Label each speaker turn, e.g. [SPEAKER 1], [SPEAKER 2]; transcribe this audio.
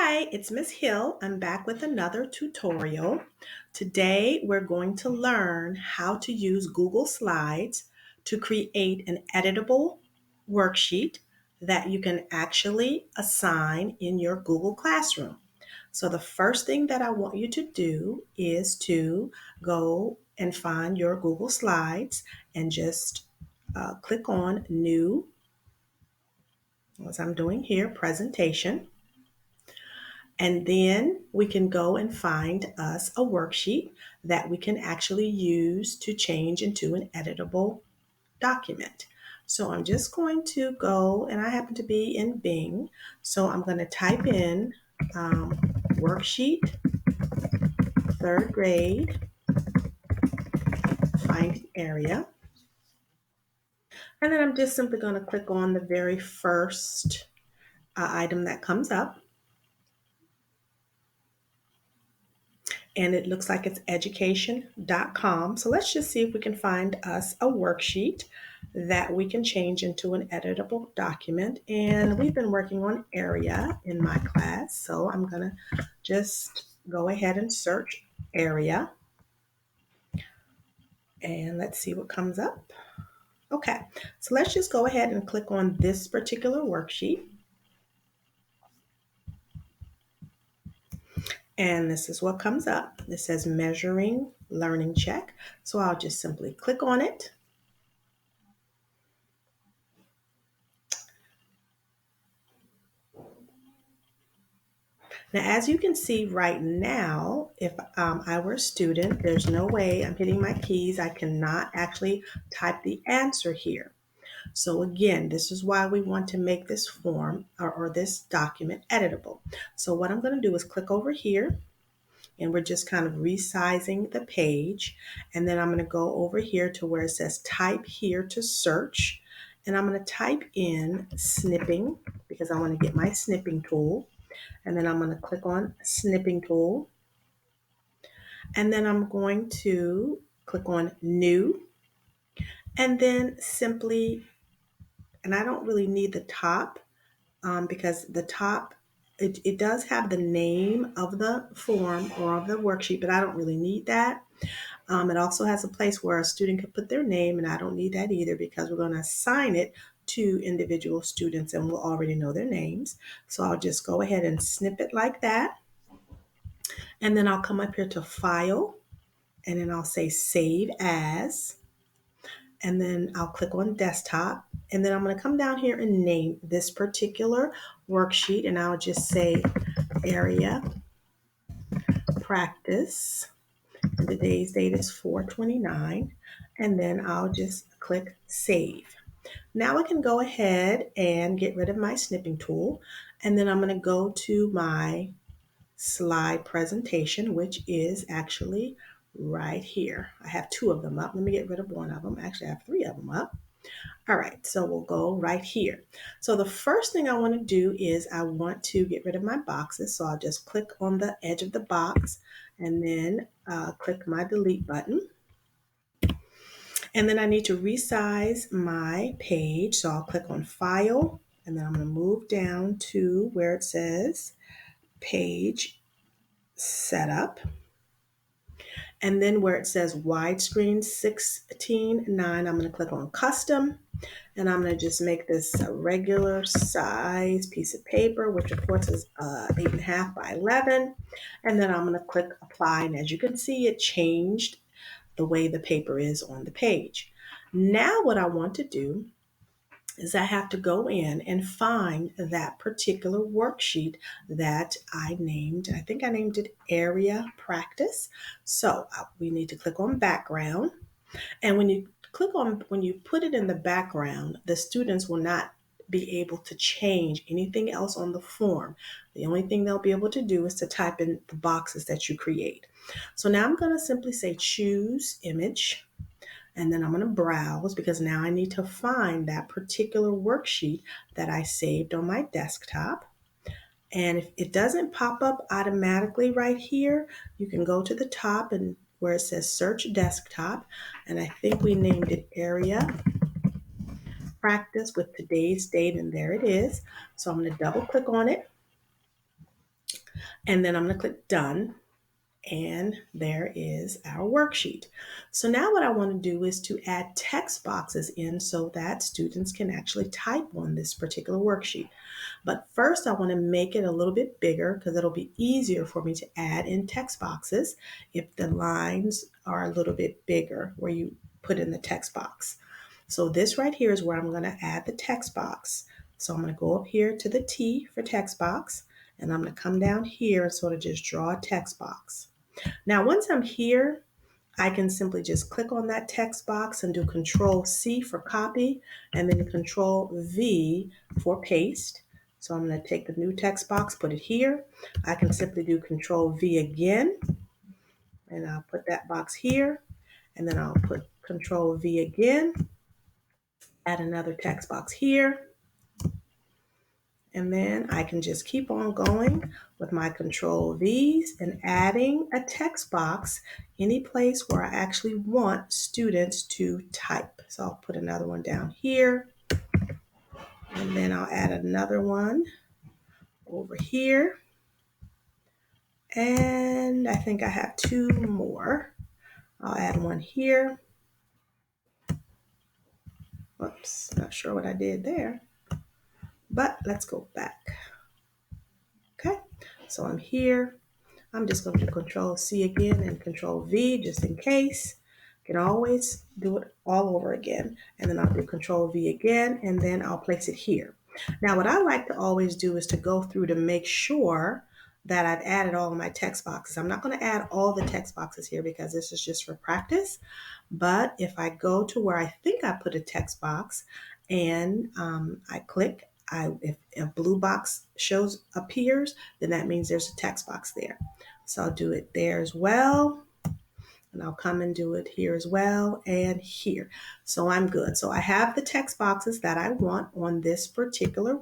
[SPEAKER 1] Hi, it's Miss Hill. I'm back with another tutorial. Today we're going to learn how to use Google Slides to create an editable worksheet that you can actually assign in your Google Classroom. So the first thing that I want you to do is to go and find your Google Slides and just click on New, as I'm doing here, Presentation. And then we can go and find us a worksheet that we can actually use to change into an editable document. So I'm just going to go, and I happen to be in Bing. So I'm going to type in worksheet, third grade, find area. And then I'm just simply going to click on the very first item that comes up. And it looks like it's education.com. So let's just see if we can find us a worksheet that we can change into an editable document. And we've been working on area in my class. So I'm going to just go ahead and search area. And let's see what comes up. Okay, so let's just go ahead and click on this particular worksheet. And this is what comes up. It says measuring learning check. So I'll just simply click on it. Now, as you can see right now, if I were a student, there's no way I'm hitting my keys. I cannot actually type the answer here. So again, this is why we want to make this form or this document editable. So what I'm going to do is click over here, and we're just kind of resizing the page. And then I'm going to go over here to where it says type here to search. And I'm going to type in snipping because I want to get my snipping tool. And then I'm going to click on Snipping Tool. And then I'm going to click on New. And then simply, and I don't really need the top because the top, it does have the name of the form or of the worksheet, but I don't really need that. It also has a place where a student can put their name, and I don't need that either because we're going to assign it to individual students and we'll already know their names. So I'll just go ahead and snip it like that. And then I'll come up here to File, and then I'll say Save As, and then I'll click on Desktop, and then I'm going to come down here and name this particular worksheet, and I'll just say Area Practice, and today's date is 4/29, and then I'll just click Save. Now I can go ahead and get rid of my snipping tool, and then I'm going to go to my slide presentation, which is actually right here. I have two of them up. Let me get rid of one of them. Actually, I have three of them up. All right, so we'll go right here. So the first thing I want to do is I want to get rid of my boxes. So I'll just click on the edge of the box and then click my delete button. And then I need to resize my page. So I'll click on File, and then I'm going to move down to where it says Page Setup. And then where it says widescreen 16:9, I'm going to click on custom, and I'm going to just make this a regular size piece of paper, which of course is 8.5 by 11. And then I'm going to click apply. And as you can see, it changed the way the paper is on the page. Now what I want to do is I have to go in and find that particular worksheet that I named. I think I named it Area Practice. So we need to click on Background. And when you put it in the background, the students will not be able to change anything else on the form. The only thing they'll be able to do is to type in the boxes that you create. So now I'm going to simply say choose image. And then I'm going to browse because now I need to find that particular worksheet that I saved on my desktop. And if it doesn't pop up automatically right here, you can go to the top and where it says search desktop. And I think we named it Area Practice with today's date, and there it is. So I'm going to double click on it. And then I'm going to click done. And there is our worksheet. So now what I want to do is to add text boxes in so that students can actually type on this particular worksheet. But first I want to make it a little bit bigger because it'll be easier for me to add in text boxes if the lines are a little bit bigger where you put in the text box. So this right here is where I'm going to add the text box. So I'm going to go up here to the T for text box, and I'm going to come down here and sort of just draw a text box. Now, once I'm here, I can simply just click on that text box and do Control C for copy and then Control V for paste. So I'm going to take the new text box, put it here. I can simply do Control V again, and I'll put that box here, and then I'll put Control V again, add another text box here, and then I can just keep on going with my Control V's and adding a text box any place where I actually want students to type. So I'll put another one down here, and then I'll add another one over here. And I think I have two more. I'll add one here. Whoops, not sure what I did there, but let's go back. Okay, so I'm here. I'm just going to do Control C again and Control V just in case. You can always do it all over again. And then I'll do Control V again, and then I'll place it here. Now, what I like to always do is to go through to make sure that I've added all of my text boxes. I'm not going to add all the text boxes here because this is just for practice. But if I go to where I think I put a text box and I click, if a blue box appears, then that means there's a text box there. So I'll do it there as well. And I'll come and do it here as well and here. So I'm good. So I have the text boxes that I want on this particular